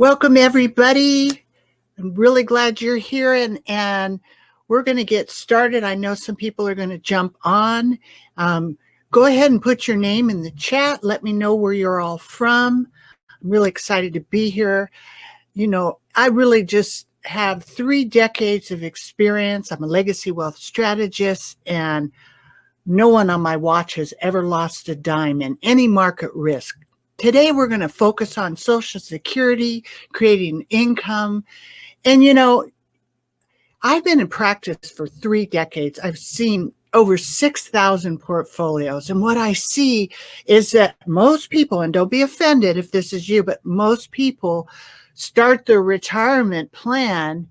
Welcome, everybody. I'm really glad you're here, and we're going to get started. I know some people are going to jump on. Go ahead and put your name in the chat. Let me know where you're all from. I'm really excited to be here. You know, I really just have 3 decades of experience. I'm a legacy wealth strategist, and no one on my watch has ever lost a dime in any market risk. Today, we're going to focus on Social Security, creating income. And, you know, I've been in practice for 3 decades. I've seen over 6,000 portfolios. And what I see is that most people, and don't be offended if this is you, but most people start their retirement plan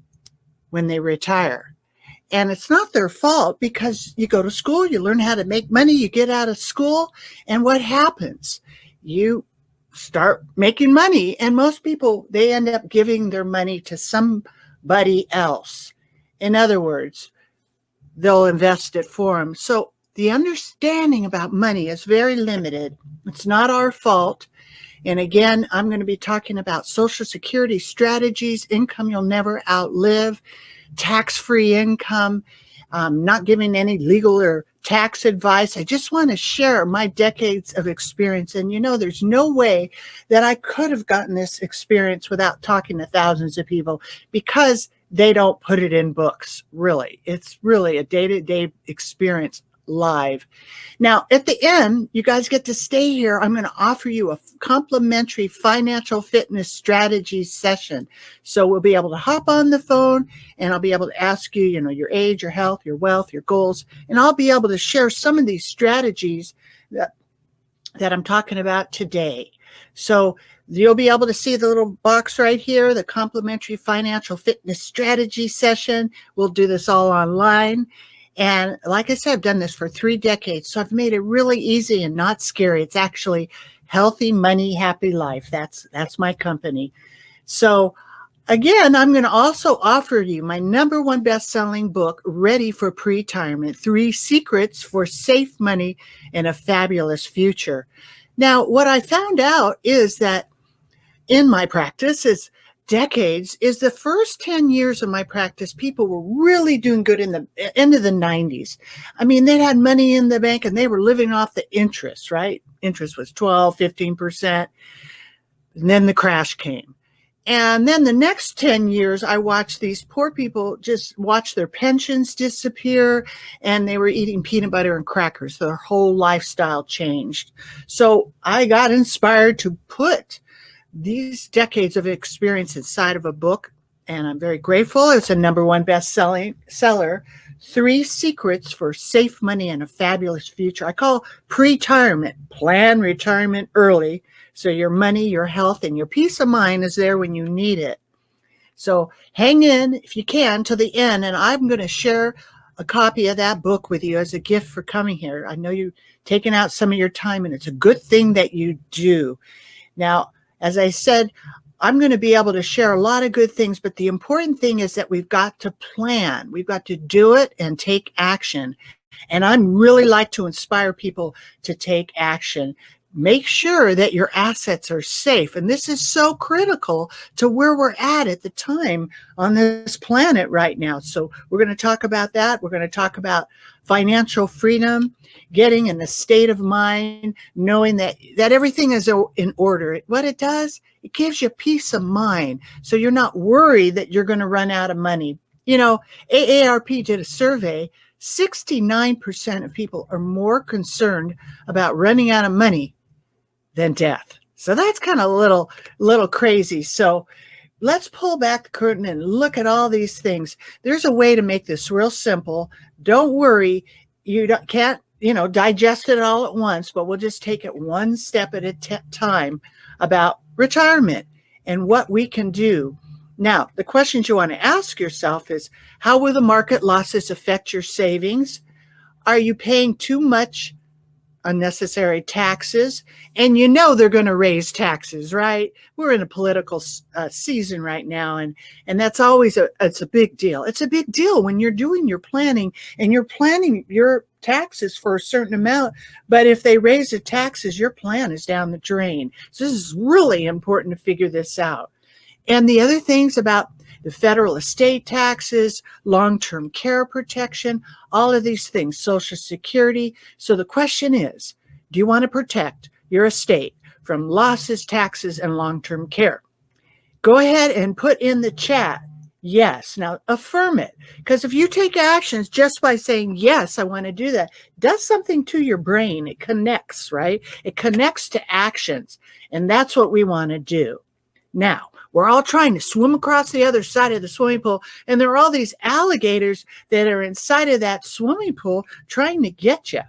when they retire. And it's not their fault, because you go to school, you learn how to make money, you get out of school, and what happens? You start making money, and most people, they end up giving their money to somebody else. In other words, they'll invest it for them. So the understanding about money is very limited. It's not our fault. And again, I'm going to be talking about Social Security strategies, income you'll never outlive, tax-free income, not giving any legal or tax advice. I just want to share my decades of experience. And you know, there's no way that I could have gotten this experience without talking to thousands of people, because they don't put it in books, really. It's really a day-to-day experience live. Now, at the end, you guys get to stay here. I'm going to offer you a complimentary financial fitness strategy session. So we'll be able to hop on the phone, and I'll be able to ask you, you know, your age, your health, your wealth, your goals, and I'll be able to share some of these strategies that I'm talking about today. So you'll be able to see the little box right here, the complimentary financial fitness strategy session. We'll do this all online. And like I said, I've done this for 3 decades, so I've made it really easy and not scary. It's actually Healthy Money, Happy Life. That's my company. So again, I'm going to also offer you my #1 best-selling book, Ready for Pre-Retirement: 3 Secrets for Safe Money and a Fabulous Future. Now, what I found out is that in my practice is decades, is the first 10 years of my practice, people were really doing good in the end of the 90s. I mean, they had money in the bank and they were living off the interest, right? Interest was 12, 15%. And then the crash came. And then the next 10 years, I watched these poor people just watch their pensions disappear, and they were eating peanut butter and crackers. Their whole lifestyle changed. So I got inspired to put these decades of experience inside of a book, and I'm very grateful. It's a #1 best-selling seller, 3 Secrets for Safe Money and a Fabulous Future. I call pre-retirement, plan retirement early, so your money, your health, and your peace of mind is there when you need it. So hang in, if you can, to the end, and I'm going to share a copy of that book with you as a gift for coming here. I know you're taking out some of your time, and it's a good thing that you do. Now, as I said, I'm going to be able to share a lot of good things, but the important thing is that we've got to plan. We've got to do it and take action. And I really like to inspire people to take action. Make sure that your assets are safe. And this is so critical to where we're at the time on this planet right now. So we're going to talk about that. We're going to talk about financial freedom, getting in the state of mind, knowing that everything is in order. What it does, it gives you peace of mind. So you're not worried that you're going to run out of money. You know, AARP did a survey. 69% of people are more concerned about running out of money than death. So that's kind of a little crazy. So let's pull back the curtain and look at all these things. There's a way to make this real simple. Don't worry. You can't, digest it all at once, but we'll just take it one step at a time about retirement and what we can do. Now, the questions you want to ask yourself is, how will the market losses affect your savings? Are you paying too much unnecessary taxes? And you know they're going to raise taxes, right? We're in a political season right now, and that's always it's a big deal. It's a big deal when you're doing your planning and you're planning your taxes for a certain amount, but if they raise the taxes, your plan is down the drain. So this is really important to figure this out. And the other things about the federal estate taxes, long-term care protection, all of these things, Social Security. So the question is, do you want to protect your estate from losses, taxes, and long-term care? Go ahead and put in the chat, yes. Now affirm it, because if you take actions just by saying, yes, I want to do that, it does something to your brain. It connects, right? It connects to actions, and that's what we want to do. Now, we're all trying to swim across the other side of the swimming pool, and there are all these alligators that are inside of that swimming pool trying to get you,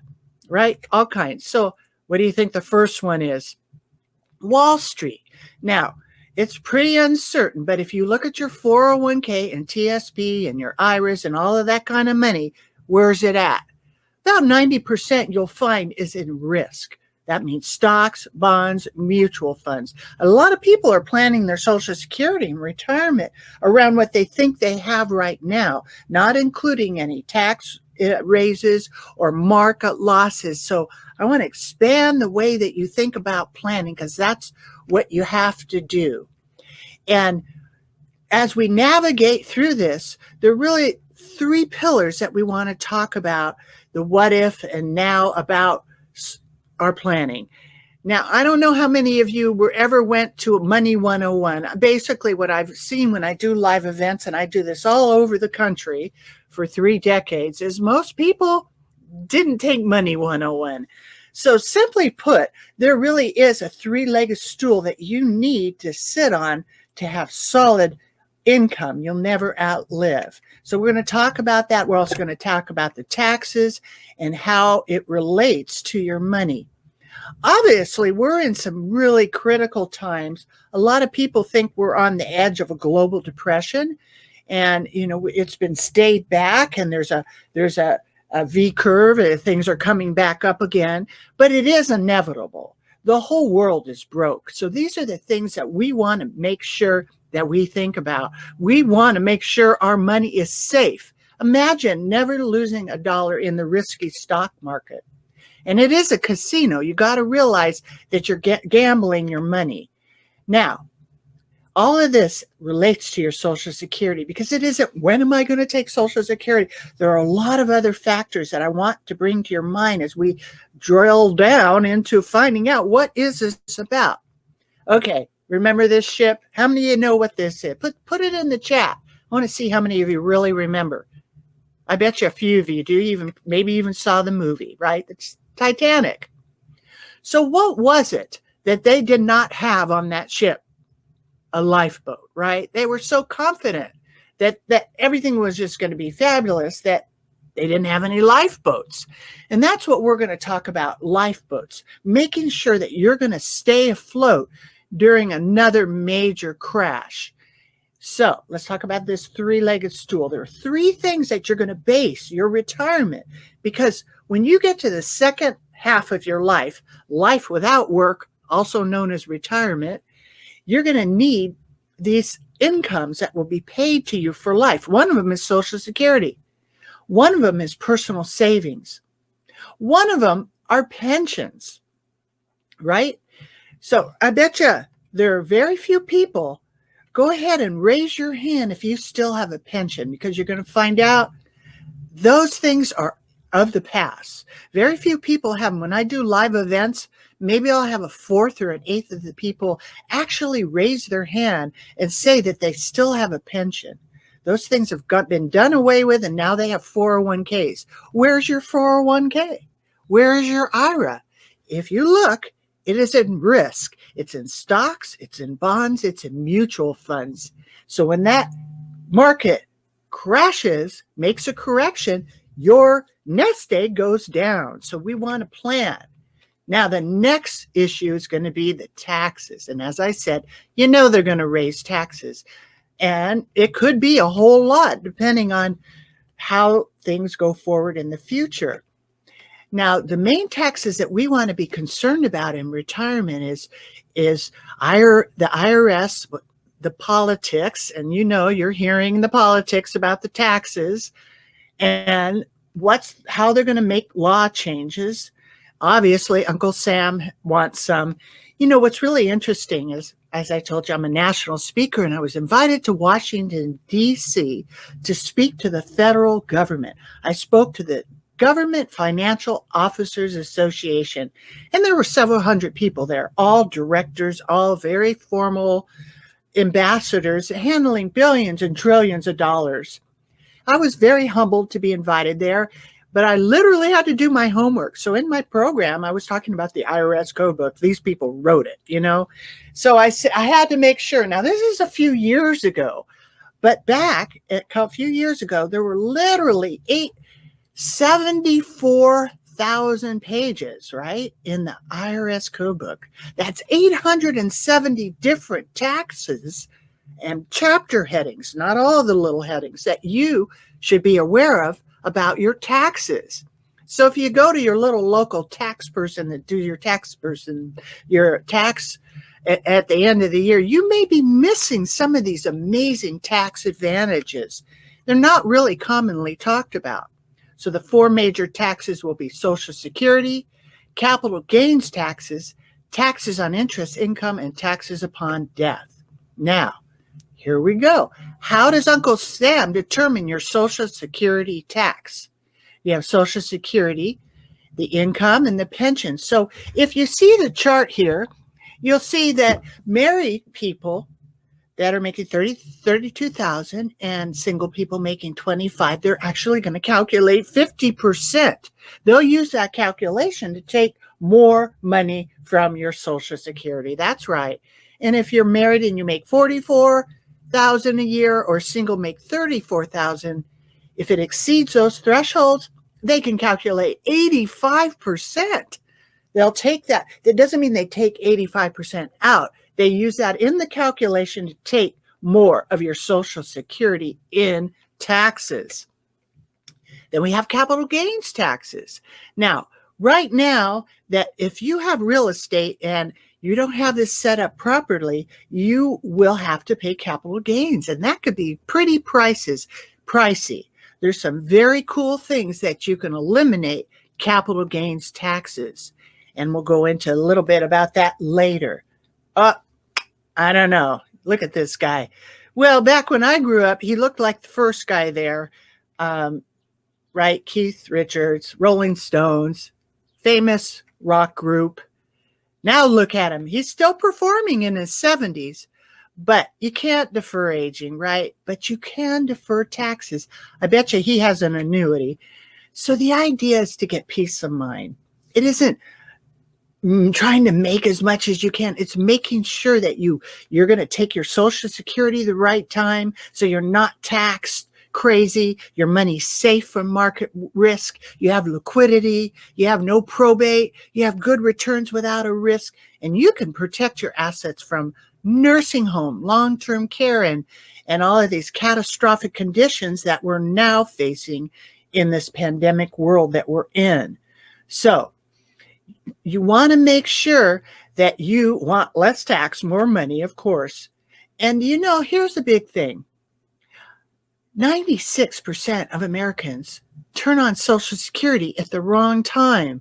right? All kinds. So what do you think the first one is? Wall Street. Now, it's pretty uncertain, but if you look at your 401k and TSP and your IRAs and all of that kind of money, where's it at? About 90% you'll find is in risk. That means stocks, bonds, mutual funds. A lot of people are planning their Social Security and retirement around what they think they have right now, not including any tax raises or market losses. So I want to expand the way that you think about planning, because that's what you have to do. And as we navigate through this, there are really three pillars that we want to talk about: the what if and now about our planning. Now, I don't know how many of you ever went to Money 101. Basically, what I've seen when I do live events, and I do this all over the country for 3 decades, is most people didn't take Money 101. So simply put, there really is a 3-legged stool that you need to sit on to have solid income you'll never outlive. So we're going to talk about that. We're also going to talk about the taxes and how it relates to your money. Obviously, we're in some really critical times. A lot of people think we're on the edge of a global depression, and it's been stayed back, and there's a V curve. Things are coming back up again, but it is inevitable. The whole world is broke. So these are the things that we want to make sure that we think about. We want to make sure our money is safe. Imagine never losing $1 in the risky stock market. And it is a casino. You got to realize that you're gambling your money. Now, all of this relates to your Social Security, because it isn't, when am I going to take Social Security? There are a lot of other factors that I want to bring to your mind as we drill down into finding out what is this about. Okay, remember this ship? How many of you know what this is? Put it in the chat. I want to see how many of you really remember. I bet you a few of you do, maybe even saw the movie, right? It's Titanic. So what was it that they did not have on that ship? A lifeboat, right? They were so confident that everything was just going to be fabulous that they didn't have any lifeboats. And that's what we're going to talk about, lifeboats, making sure that you're going to stay afloat during another major crash. So let's talk about this 3-legged stool. There are 3 things that you're going to base your retirement, because when you get to the second half of your life without work, also known as retirement, you're going to need these incomes that will be paid to you for life. One of them is Social Security. One of them is personal savings. One of them are pensions, right? So I bet you there are very few people. Go ahead and raise your hand if you still have a pension, because you're going to find out those things are of the past. Very few people have them. When I do live events, maybe I'll have a 4th or an 8th of the people actually raise their hand and say that they still have a pension. Those things have been done away with, and now they have 401ks. Where's your 401k? Where is your IRA? If you look, it is in risk. It's in stocks, it's in bonds, it's in mutual funds. So when that market crashes, makes a correction, your nest egg goes down. So we want to plan. Now, the next issue is going to be the taxes. And as I said, they're going to raise taxes. And it could be a whole lot depending on how things go forward in the future. Now, the main taxes that we want to be concerned about in retirement is the IRS, the politics, and you're hearing the politics about the taxes, and how they're going to make law changes. Obviously, Uncle Sam wants some. You know, what's really interesting is, as I told you, I'm a national speaker, and I was invited to Washington, D.C. to speak to the federal government. I spoke to the Government Financial Officers Association, and there were several hundred people there, all directors, all very formal ambassadors handling billions and trillions of dollars. I was very humbled to be invited there, but I literally had to do my homework. So in my program, I was talking about the IRS code book. These people wrote it, you know. So I had to make sure. Now, this is a few years ago, but back a few years ago, there were literally 74,000 pages, right, in the IRS code book. That's 870 different taxes and chapter headings, not all the little headings that you should be aware of about your taxes. So if you go to your little local tax person that do your tax at the end of the year, you may be missing some of these amazing tax advantages. They're not really commonly talked about. So the 4 major taxes will be Social Security, capital gains taxes, taxes on interest, income, and taxes upon death. Now, here we go. How does Uncle Sam determine your Social Security tax? You have Social Security, the income, and the pension. So if you see the chart here, you'll see that married people that are making 32,000 and single people making 25, they're actually going to calculate 50%. They'll use that calculation to take more money from your Social Security. That's right. And if you're married and you make 44,000 a year, or single make 34,000, if it exceeds those thresholds, they can calculate 85%. They'll take that. That doesn't mean they take 85% out. They use that in the calculation to take more of your Social Security in taxes. Then we have capital gains taxes. Now, right now, that if you have real estate and you don't have this set up properly, you will have to pay capital gains, and that could be pretty pricey. There's some very cool things that you can eliminate capital gains taxes, and we'll go into a little bit about that later. I don't know. Look at this guy. Well, back when I grew up, he looked like the first guy there, right? Keith Richards, Rolling Stones, famous rock group. Now look at him. He's still performing in his 70s, but you can't defer aging, right? But you can defer taxes. I bet you he has an annuity. So the idea is to get peace of mind. It isn't trying to make as much as you can. It's making sure that you're going to take your Social Security the right time, so you're not taxed crazy, your money's safe from market risk, you have liquidity, you have no probate, you have good returns without a risk, and you can protect your assets from nursing home, long-term care, and all of these catastrophic conditions that we're now facing in this pandemic world that we're in. So you want to make sure that you want less tax, more money, of course. And you know, here's the big thing. 96% of Americans turn on Social Security at the wrong time.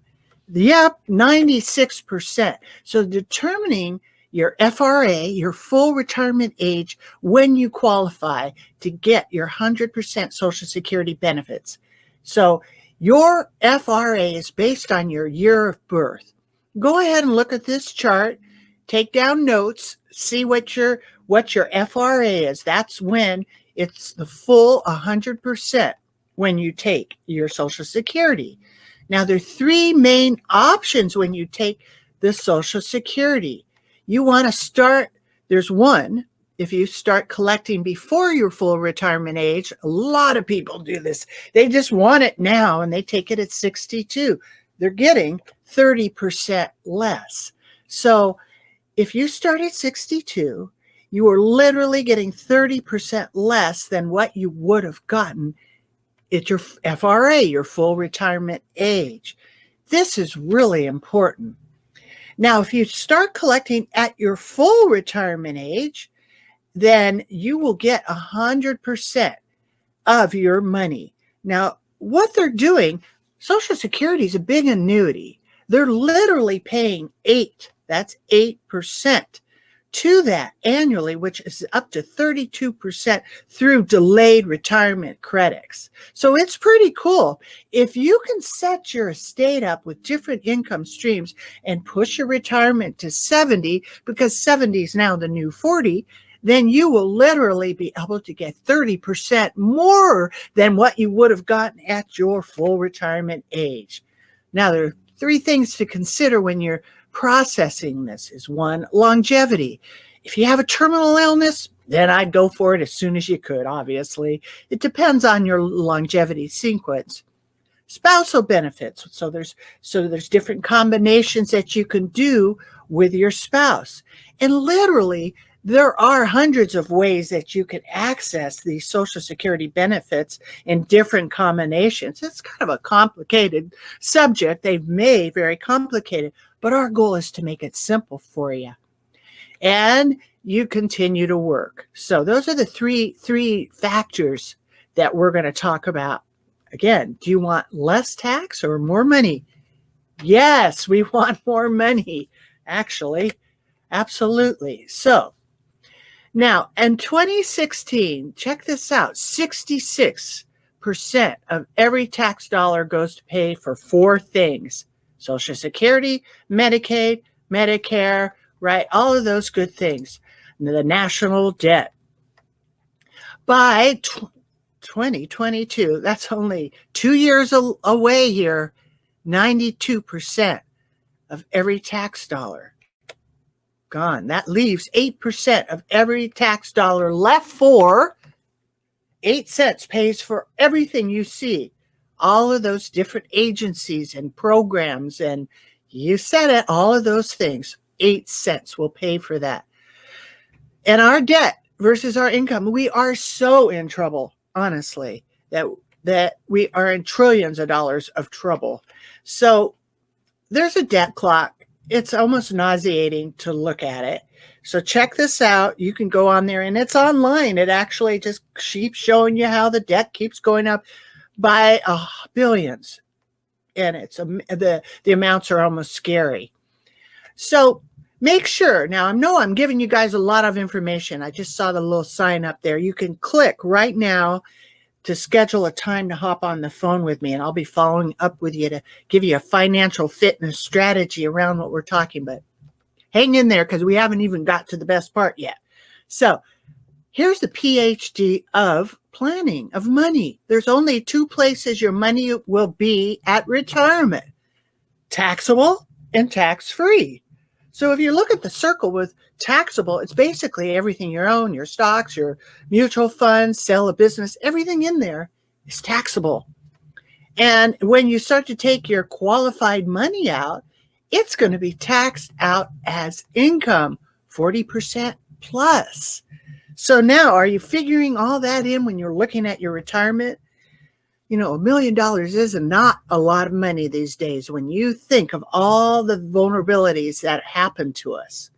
Yep, 96%. So determining your FRA, your full retirement age, when you qualify to get your 100% Social Security benefits. So your FRA is based on your year of birth. Go ahead and look at this chart, take down notes, see what your FRA is. That's when it's the full 100% when you take your Social Security. Now, there are 3 main options when you take the Social Security. You want to start, there's one, if you start collecting before your full retirement age. A lot of people do this. They just want it now, and they take it at 62. They're getting 30% less. So if you start at 62, you are literally getting 30% less than what you would have gotten at your FRA, your full retirement age. This is really important. Now, if you start collecting at your full retirement age, then you will get 100% of your money. Now, what they're doing, Social Security is a big annuity. they're literally paying 8% to that annually, which is up to 32% through delayed retirement credits. So it's pretty cool. If you can set your estate up with different income streams and push your retirement to 70, because 70 is now the new 40, then you will literally be able to get 30% more than what you would have gotten at your full retirement age. Now, there are 3 things to consider when you're processing this. Is 1, longevity. If you have a terminal illness, then I'd go for it as soon as you could, obviously. It depends on your longevity sequence. Spousal benefits. So there's different combinations that you can do with your spouse. And literally, there are hundreds of ways that you can access these Social Security benefits in different combinations. It's kind of a complicated subject. They've made very complicated, but our goal is to make it simple for you. And you continue to work. So those are the three factors that we're going to talk about. Again, do you want less tax or more money? Yes, we want more money, actually. Absolutely. So now, in 2016, check this out, 66% of every tax dollar goes to pay for 4 things: Social Security, Medicaid, Medicare, right? All of those good things. The national debt. By 2022, that's only 2 years away here, 92% of every tax dollar gone. That leaves 8% of every tax dollar left for 8 cents pays for everything you see. All of those different agencies and programs, and you said it, all of those things, 8 cents will pay for that. And our debt versus our income, we are so in trouble, honestly, that we are in trillions of dollars of trouble. So there's a debt clock. It's almost nauseating to look at it. So check this out. You can go on there, and it's online. It actually just keeps showing you how the debt keeps going up by billions. And it's the amounts are almost scary. So make sure. Now, I know I'm giving you guys a lot of information. I just saw the little sign up there. You can click right now to schedule a time to hop on the phone with me, and I'll be following up with you to give you a financial fitness strategy around what we're talking about. Hang in there, because we haven't even got to the best part yet. So here's the PhD of planning, of money. There's only 2 places your money will be at retirement: taxable and tax-free. So if you look at the circle with taxable, it's basically everything you own, your stocks, your mutual funds, sell a business, everything in there is taxable. And when you start to take your qualified money out, it's going to be taxed out as income, 40% plus. So now, are you figuring all that in when you're looking at your retirement? You know, $1 million is not a lot of money these days when you think of all the vulnerabilities that happen to us.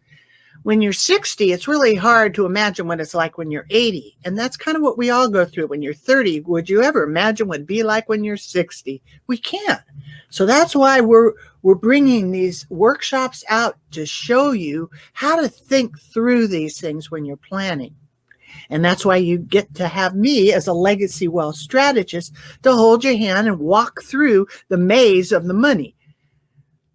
When you're 60, it's really hard to imagine what it's like when you're 80. And that's kind of what we all go through when you're 30. Would you ever imagine what it'd be like when you're 60? We can't. So that's why we're bringing these workshops out to show you how to think through these things when you're planning. And that's why you get to have me as a legacy wealth strategist to hold your hand and walk through the maze of the money.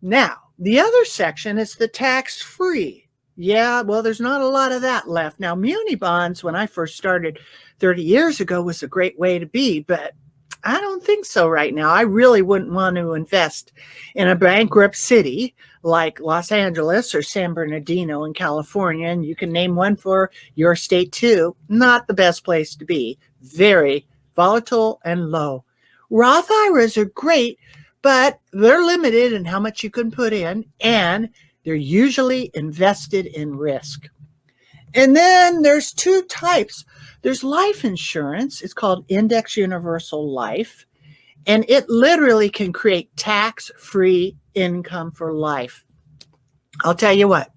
Now, the other section is the tax-free. Yeah, well, there's not a lot of that left. Now, muni bonds, when I first started 30 years ago, was a great way to be, but I don't think so right now. I really wouldn't want to invest in a bankrupt city like Los Angeles or San Bernardino in California, and you can name one for your state too. Not the best place to be. Very volatile and low. Roth IRAs are great, but they're limited in how much you can put in, and they're usually invested in risk. And then there's 2 types. There's life insurance. It's called Index Universal Life, and it literally can create tax-free income for life. I'll tell you what,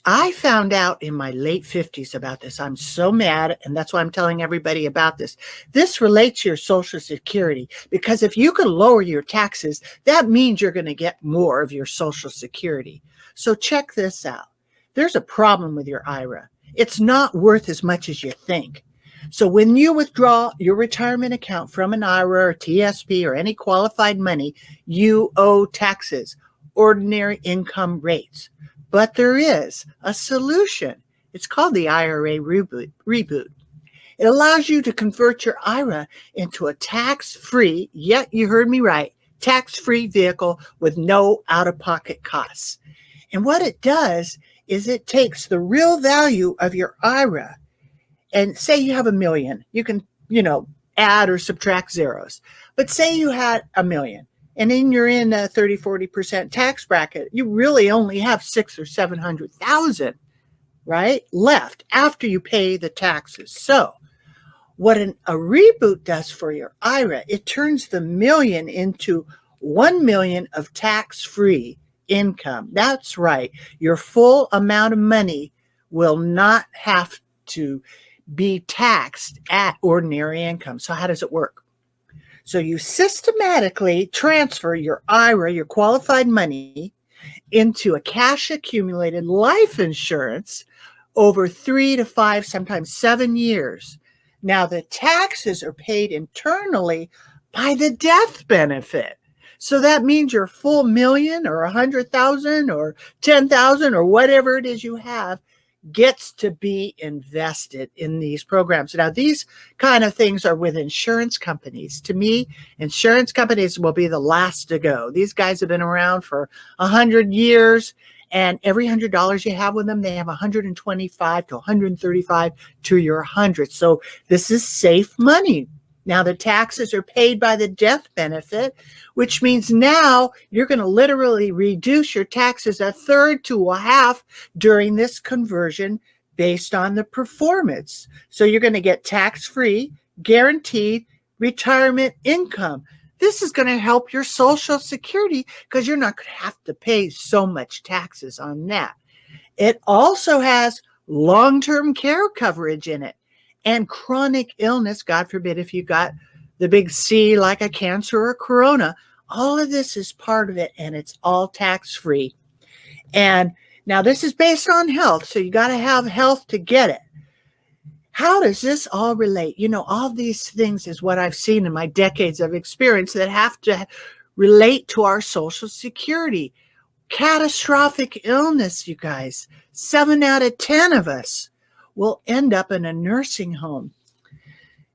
I found out in my late 50s about this. I'm so mad, and that's why I'm telling everybody about this. This relates to your Social Security, because if you can lower your taxes, that means you're going to get more of your Social Security. So check this out. There's a problem with your IRA. It's not worth as much as you think. So when you withdraw your retirement account from an IRA or TSP or any qualified money, you owe taxes, ordinary income rates. But there is a solution. It's called the IRA reboot. It allows you to convert your IRA into a tax-free, yet you heard me right, tax-free vehicle with no out-of-pocket costs. And what it does is it takes the real value of your IRA, and say you have $1 million. You can, add or subtract zeros. But say you had $1 million. And then you're in a 30-40% tax bracket, you really only have 600,000 or 700,000, right, left after you pay the taxes. So what a reboot does for your IRA, it turns the $1 million into $1 million of tax-free income. That's right. Your full amount of money will not have to be taxed at ordinary income. So how does it work? So you systematically transfer your IRA, your qualified money, into a cash accumulated life insurance over 3 to 5, sometimes 7 years. Now the taxes are paid internally by the death benefit. So that means your full $1 million or 100,000 or 10,000 or whatever it is you have gets to be invested in these programs. Now, these kind of things are with insurance companies. To me, insurance companies will be the last to go. These guys have been around for 100 years, and every $100 you have with them, they have 125 to 135 to your 100. So this is safe money. Now, the taxes are paid by the death benefit, which means now you're going to literally reduce your taxes a third to a half during this conversion based on the performance. So you're going to get tax-free, guaranteed retirement income. This is going to help your Social Security because you're not going to have to pay so much taxes on that. It also has long-term care coverage in it. And chronic illness, God forbid, if you got the big C like a cancer or corona, all of this is part of it, and it's all tax-free. And now this is based on health, so you got to have health to get it. How does this all relate? All these things is what I've seen in my decades of experience that have to relate to our Social Security. Catastrophic illness, you guys. 7 out of 10 of us will end up in a nursing home.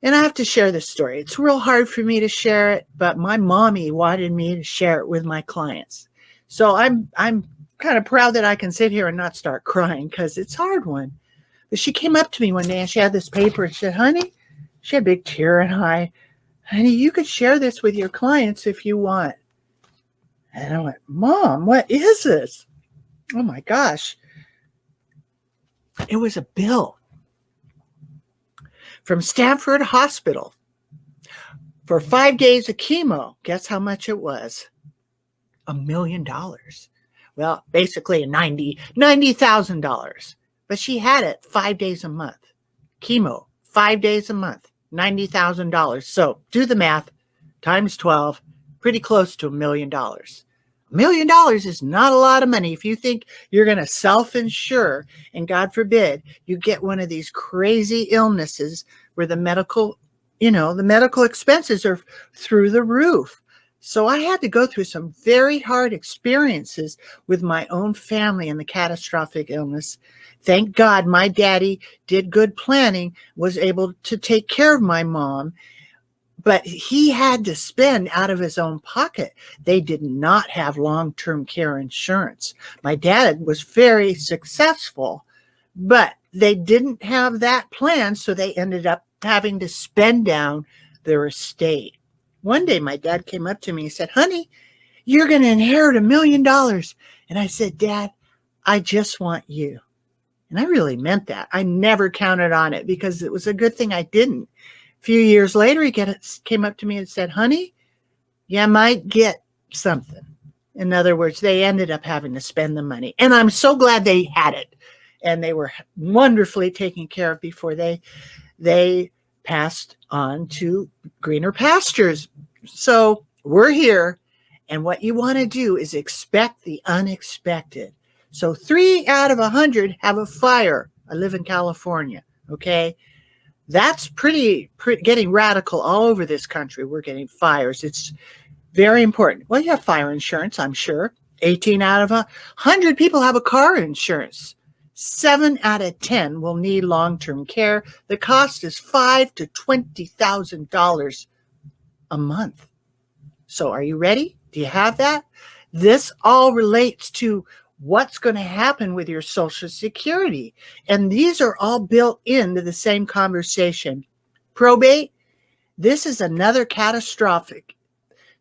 And I have to share this story. It's real hard for me to share it, but my mommy wanted me to share it with my clients. So I'm kind of proud that I can sit here and not start crying because it's a hard one. But she came up to me one day and she had this paper and she said, honey, she had a big tear in her eye. Honey, you could share this with your clients if you want. And I went, Mom, what is this? Oh my gosh. It was a bill from Stanford Hospital for 5 days of chemo. Guess how much it was? $1 million. Well, basically $90,000. But she had it 5 days a month. Chemo, 5 days a month, $90,000. So do the math, times 12, pretty close to $1 million. $1 million is not a lot of money. If you think you're going to self-insure, and God forbid, you get one of these crazy illnesses where the medical expenses are through the roof. So I had to go through some very hard experiences with my own family and the catastrophic illness. Thank God my daddy did good planning, was able to take care of my mom. But he had to spend out of his own pocket. They did not have long-term care insurance. My dad was very successful, but they didn't have that plan, so they ended up having to spend down their estate. One day, my dad came up to me and said, honey, you're going to inherit $1 million. And I said, Dad, I just want you. And I really meant that. I never counted on it because it was a good thing I didn't. A few years later, he came up to me and said, honey, you might get something. In other words, they ended up having to spend the money. And I'm so glad they had it and they were wonderfully taken care of before they passed on to greener pastures. So we're here, and what you want to do is expect the unexpected. So 3 out of 100 have a fire. I live in California, okay? That's pretty getting radical all over this country. We're getting fires. It's very important. Well, you have fire insurance, I'm sure. 18 out of 100 people have a car insurance. 7 out of 10 will need long-term care. The cost is $5,000 to $20,000 a month. So are you ready? Do you have that? This all relates to what's going to happen with your Social Security. And these are all built into the same conversation. Probate, this is another catastrophic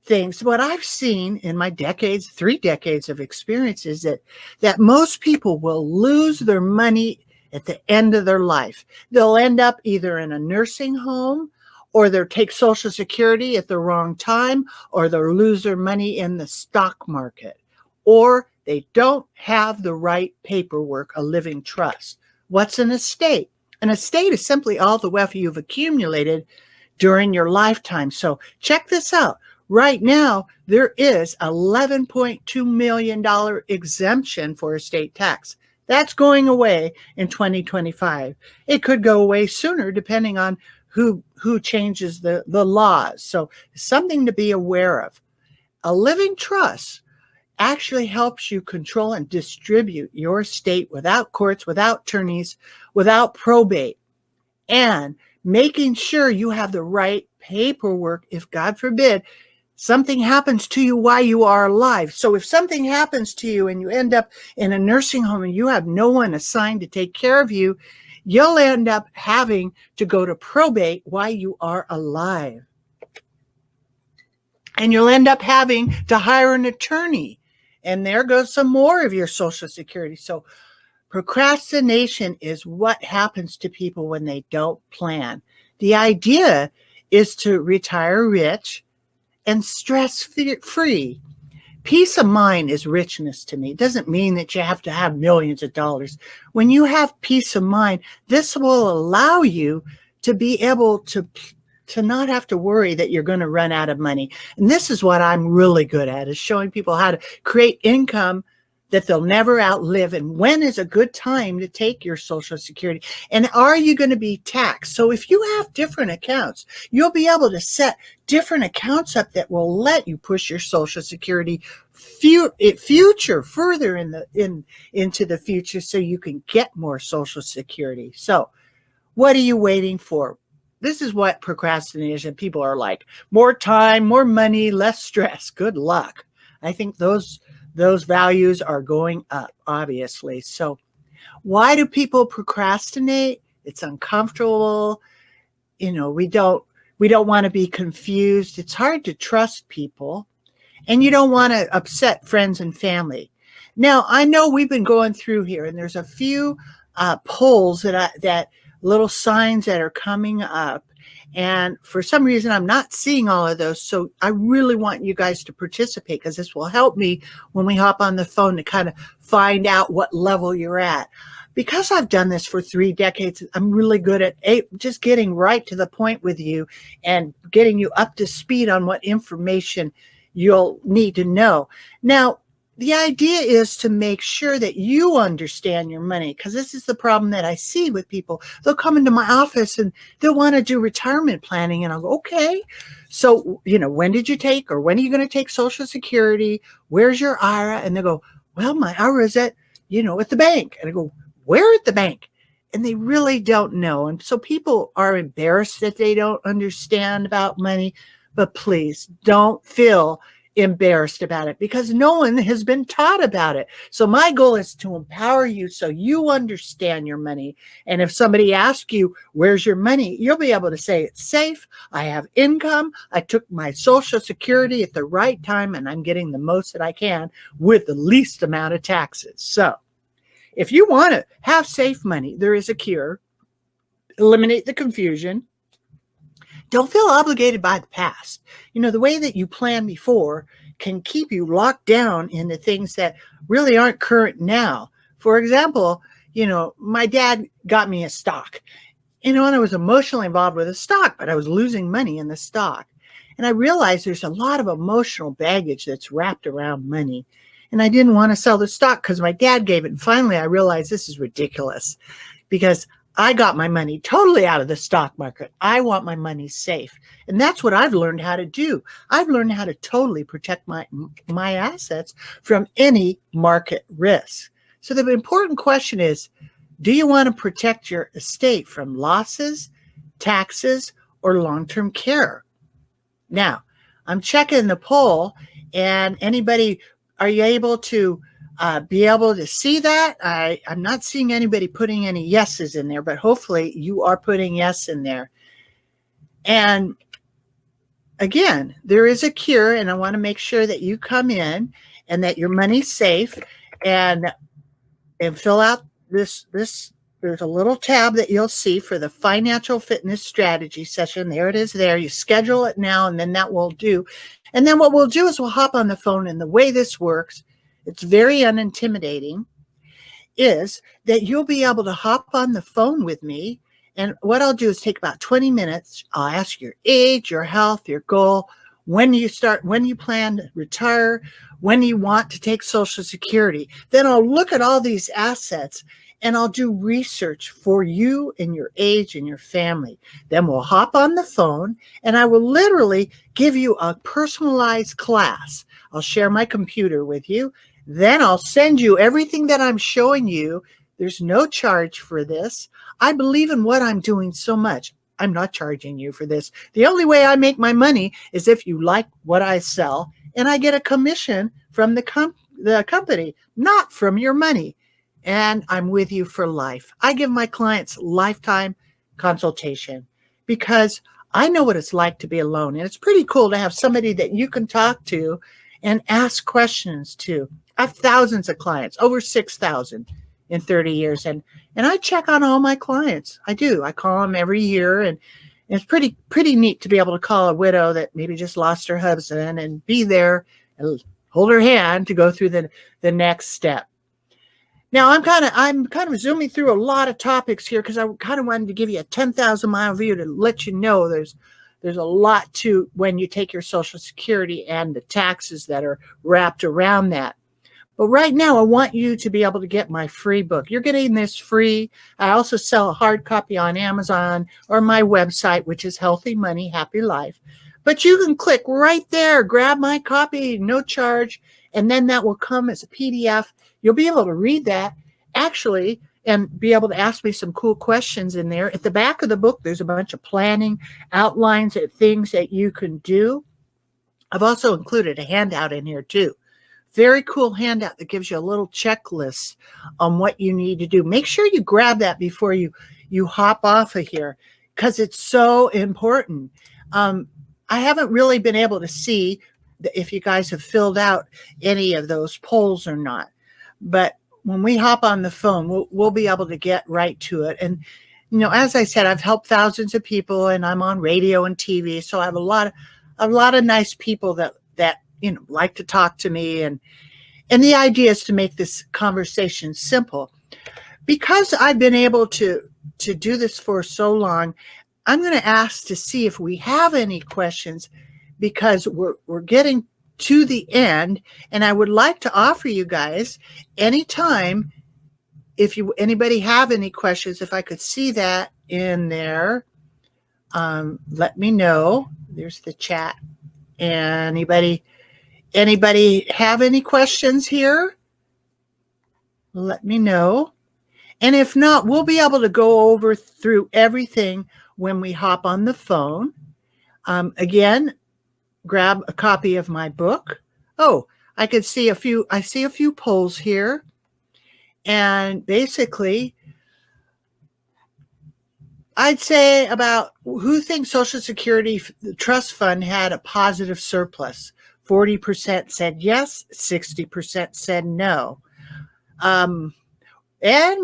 thing. So what I've seen in my 3 decades of experience is that most people will lose their money at the end of their life. They'll end up either in a nursing home, or they'll take Social Security at the wrong time, or they'll lose their money in the stock market, or they don't have the right paperwork, a living trust. What's an estate? An estate is simply all the wealth you've accumulated during your lifetime. So check this out. Right now, there is $11.2 million exemption for estate tax. That's going away in 2025. It could go away sooner depending on who changes the laws. So something to be aware of. A living trust actually helps you control and distribute your estate without courts, without attorneys, without probate, and making sure you have the right paperwork if, God forbid, something happens to you while you are alive. So if something happens to you and you end up in a nursing home and you have no one assigned to take care of you, you'll end up having to go to probate while you are alive. And you'll end up having to hire an attorney. And there goes some more of your Social Security. So procrastination is what happens to people when they don't plan. The idea is to retire rich and stress-free. Peace of mind is richness to me. It doesn't mean that you have to have millions of dollars. When you have peace of mind, this will allow you to be able to not have to worry that you're going to run out of money. And this is what I'm really good at, is showing people how to create income that they'll never outlive, and when is a good time to take your Social Security, and are you going to be taxed? So if you have different accounts, you'll be able to set different accounts up that will let you push your Social Security future further into the future, so you can get more Social Security. So what are you waiting for? This is what procrastination, people are like, more time, more money, less stress. Good luck. I think those values are going up, obviously. So why do people procrastinate? It's uncomfortable. We don't want to be confused. It's hard to trust people, and you don't want to upset friends and family. Now, I know we've been going through here, and there's a few polls that little signs that are coming up. And for some reason, I'm not seeing all of those. So I really want you guys to participate, because this will help me when we hop on the phone to kind of find out what level you're at. Because I've done this for 3 decades, I'm really good at just getting right to the point with you and getting you up to speed on what information you'll need to know. Now, the idea is to make sure that you understand your money, because this is the problem that I see with people. They'll come into my office and they'll want to do retirement planning, and I'll go, okay, so, when did you take, or when are you going to take Social Security? Where's your IRA? And they go, well, my IRA is at the bank. And I go, where at the bank? And they really don't know. And so people are embarrassed that they don't understand about money, but please don't feel embarrassed about it, because no one has been taught about it. So my goal is to empower you so you understand your money. And if somebody asks you, where's your money? You'll be able to say, it's safe. I have income. I took my Social Security at the right time, and I'm getting the most that I can with the least amount of taxes. So if you want to have safe money, there is a cure. Eliminate the confusion. Don't feel obligated by the past. The way that you planned before can keep you locked down into things that really aren't current now. For example, my dad got me a stock, and I was emotionally involved with the stock, but I was losing money in the stock. And I realized there's a lot of emotional baggage that's wrapped around money. And I didn't want to sell the stock because my dad gave it. And finally, I realized this is ridiculous because I got my money totally out of the stock market. I want my money safe. And that's what I've learned how to do. I've learned how to totally protect my assets from any market risk. So the important question is, do you want to protect your estate from losses, taxes, or long-term care? Now, I'm checking the poll, and anybody, are you able to be able to see that? I'm not seeing anybody putting any yeses in there, but hopefully you are putting yes in there. And again, there is a cure, and I want to make sure that you come in and that your money's safe, and fill out this. There's a little tab that you'll see for the financial fitness strategy session. There it is there. You schedule it now, and then that will do. And then what we'll do is we'll hop on the phone, and the way this works, it's very unintimidating, is that you'll be able to hop on the phone with me. And what I'll do is take about 20 minutes. I'll ask your age, your health, your goal, when you plan to retire, when you want to take Social Security. Then I'll look at all these assets, and I'll do research for you and your age and your family. Then we'll hop on the phone, and I will literally give you a personalized class. I'll share my computer with you. Then I'll send you everything that I'm showing you. There's no charge for this. I believe in what I'm doing so much. I'm not charging you for this. The only way I make my money is if you like what I sell, and I get a commission from the company, not from your money. And I'm with you for life. I give my clients lifetime consultation because I know what it's like to be alone. And it's pretty cool to have somebody that you can talk to and ask questions to. I have thousands of clients, over 6,000 in 30 years. And I check on all my clients. I do. I call them every year. And it's pretty neat to be able to call a widow that maybe just lost her husband and be there and hold her hand to go through the next step. Now, I'm kind of zooming through a lot of topics here because I kind of wanted to give you a 10,000 mile view to let you know there's a lot to when you take your Social Security and the taxes that are wrapped around that. But right now, I want you to be able to get my free book. You're getting this free. I also sell a hard copy on Amazon or my website, which is Healthy Money, Happy Life. But you can click right there, grab my copy, no charge, and then that will come as a PDF. You'll be able to read that, actually, and be able to ask me some cool questions in there. At the back of the book, there's a bunch of planning, outlines, of things that you can do. I've also included a handout in here, too. Very cool handout that gives you a little checklist on what you need to do. Make sure you grab that before you hop off of here because it's so important. I haven't really been able to see if you guys have filled out any of those polls or not. But when we hop on the phone, we'll be able to get right to it. And, as I said, I've helped thousands of people, and I'm on radio and TV. So I have a lot of nice people that like to talk to me. And the idea is to make this conversation simple. Because I've been able to do this for so long, I'm going to ask to see if we have any questions because we're getting to the end, and I would like to offer you guys anytime, if anybody have any questions, if I could see that in there, let me know. There's the chat. Anybody have any questions here? Let me know. And if not, we'll be able to go over through everything when we hop on the phone. Again, grab a copy of my book. Oh, I see a few polls here. And basically, I'd say about who thinks Social Security Trust Fund had a positive surplus. 40% said yes, 60% said no. And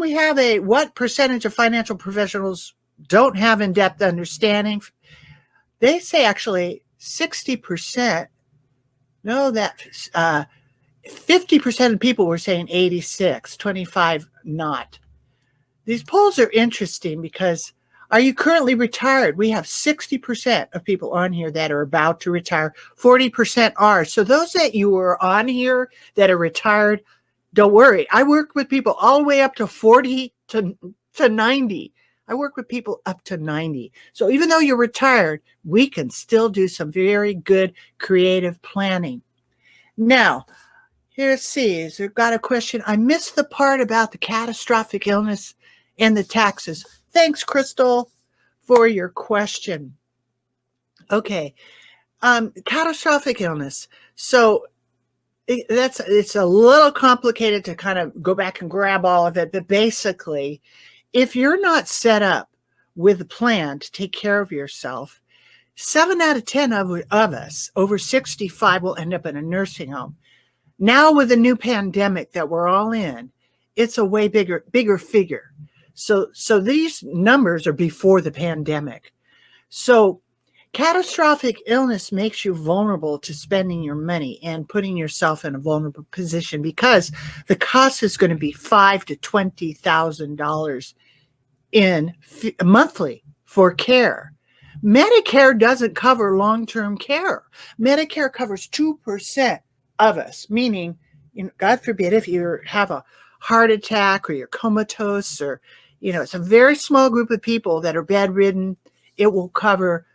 we have what percentage of financial professionals don't have in-depth understanding? They say actually 60%. No, that 50% of people were saying 86, 25 not. these polls are interesting because are you currently retired? We have 60% of people on here that are about to retire. 40% are. So those that you are on here that are retired, don't worry. I work with people all the way up to 40 to 90. I work with people up to 90. So even though you're retired, we can still do some very good creative planning. Now, here's C. We've got a question. I missed the part about the catastrophic illness and the taxes. Thanks, Crystal, for your question. Okay. Catastrophic illness. So it's a little complicated to kind of go back and grab all of it. But basically, if you're not set up with a plan to take care of yourself, 7 out of 10 of us over 65 will end up in a nursing home. Now with the new pandemic that we're all in, it's a way bigger figure. So these numbers are before the pandemic. So catastrophic illness makes you vulnerable to spending your money and putting yourself in a vulnerable position because the cost is going to be $5,000 to $20,000 in monthly for care. Medicare doesn't cover long-term care. Medicare covers 2% of us, meaning, God forbid, if you have a heart attack or you're comatose or, it's a very small group of people that are bedridden, it will cover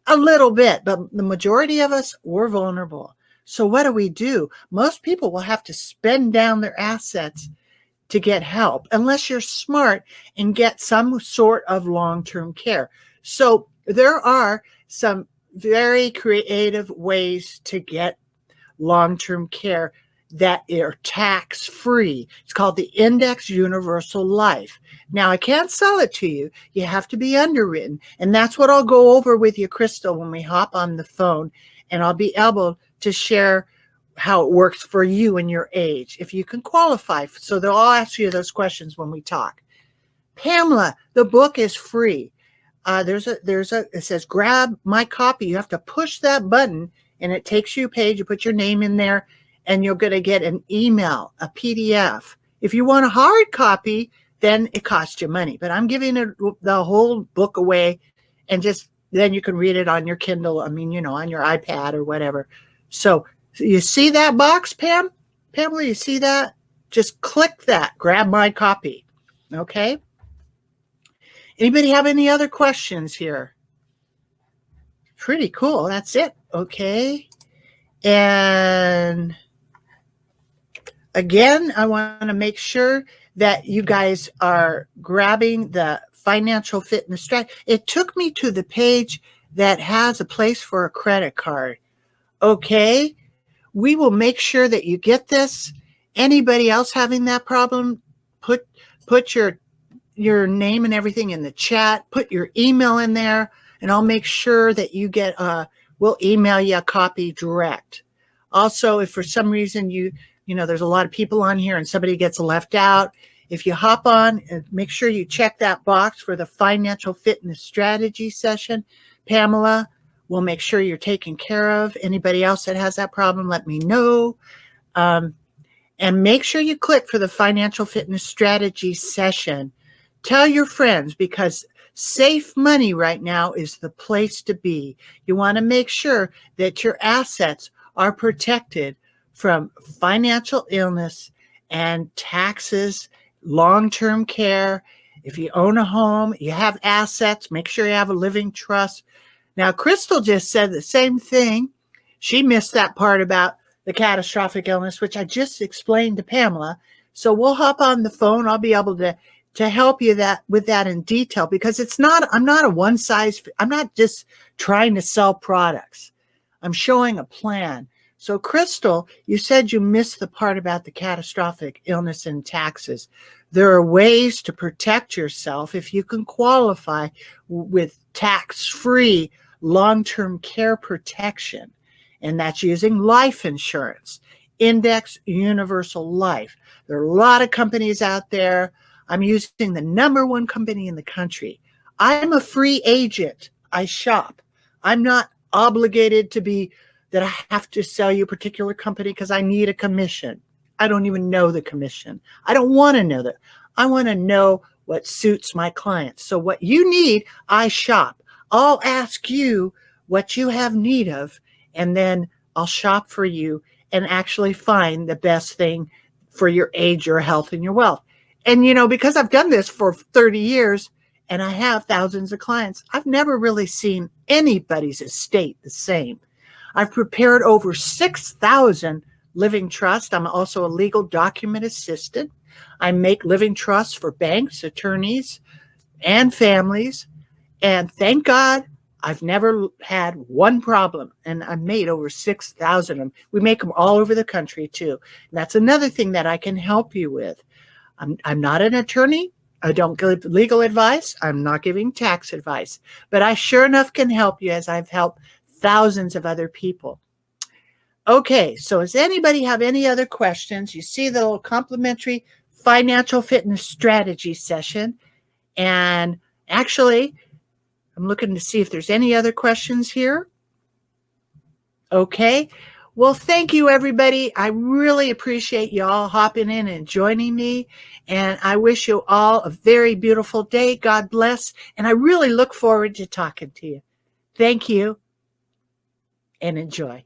a little bit, but the majority of us, we're vulnerable. So what do? Most people will have to spend down their assets to get help, unless you're smart and get some sort of long-term care. So there are some very creative ways to get long-term care that are tax-free. It's called the Index Universal Life. Now, I can't sell it to you. You have to be underwritten. And that's what I'll go over with you, Crystal, when we hop on the phone. And I'll be able to share how it works for you and your age, if you can qualify. So they'll all ask you those questions when we talk. Pamela, the book is free. It says, grab my copy. You have to push that button and it takes you a page. You put your name in there and you're going to get an email, a PDF. If you want a hard copy, then it costs you money. But I'm giving the whole book away, and then you can read it on your Kindle. On your iPad or whatever. So you see that box, Pam? Pamela, you see that? Just click that. Grab my copy. Okay? Anybody have any other questions here? Pretty cool. That's it. Okay. And again, I want to make sure that you guys are grabbing the financial fitness strategy. It took me to the page that has a place for a credit card. Okay. We will make sure that you get this. Anybody else having that problem, put your name and everything in the chat. Put your email in there, and I'll make sure that you get we'll email you a copy direct. Also, if for some reason there's a lot of people on here and somebody gets left out, if you hop on and make sure you check that box for the financial fitness strategy session, Pamela will make sure you're taken care of. Anybody else that has that problem, let me know. And make sure you click for the financial fitness strategy session. Tell your friends, because safe money right now is the place to be. You want to make sure that your assets are protected from financial illness and taxes, long-term care. If you own a home, you have assets, make sure you have a living trust. Now, Crystal just said the same thing. She missed that part about the catastrophic illness, which I just explained to Pamela. So we'll hop on the phone. I'll be able to help you with that in detail, because I'm not just trying to sell products. I'm showing a plan. So Crystal, you said you missed the part about the catastrophic illness and taxes. There are ways to protect yourself if you can qualify with tax-free long-term care protection. And that's using life insurance, Index Universal Life. There are a lot of companies out there. I'm using the #1 company in the country. I'm a free agent. I shop. I'm not obligated to be that I have to sell you a particular company because I need a commission. I don't even know the commission. I don't want to know that. I want to know what suits my clients. So what you need, I shop. I'll ask you what you have need of, and then I'll shop for you and actually find the best thing for your age, your health, and your wealth. And, because I've done this for 30 years and I have thousands of clients, I've never really seen anybody's estate the same. I've prepared over 6,000 living trusts. I'm also a legal document assistant. I make living trusts for banks, attorneys, and families. And thank God, I've never had one problem. And I've made over 6,000 of them. We make them all over the country, too. And that's another thing that I can help you with. I'm not an attorney. I don't give legal advice. I'm not giving tax advice. But I sure enough can help you, as I've helped thousands of other people. Okay, so does anybody have any other questions? You see the little complimentary financial fitness strategy session. And actually, I'm looking to see if there's any other questions here. Okay. Well, thank you, everybody. I really appreciate you all hopping in and joining me. And I wish you all a very beautiful day. God bless. And I really look forward to talking to you. Thank you and enjoy.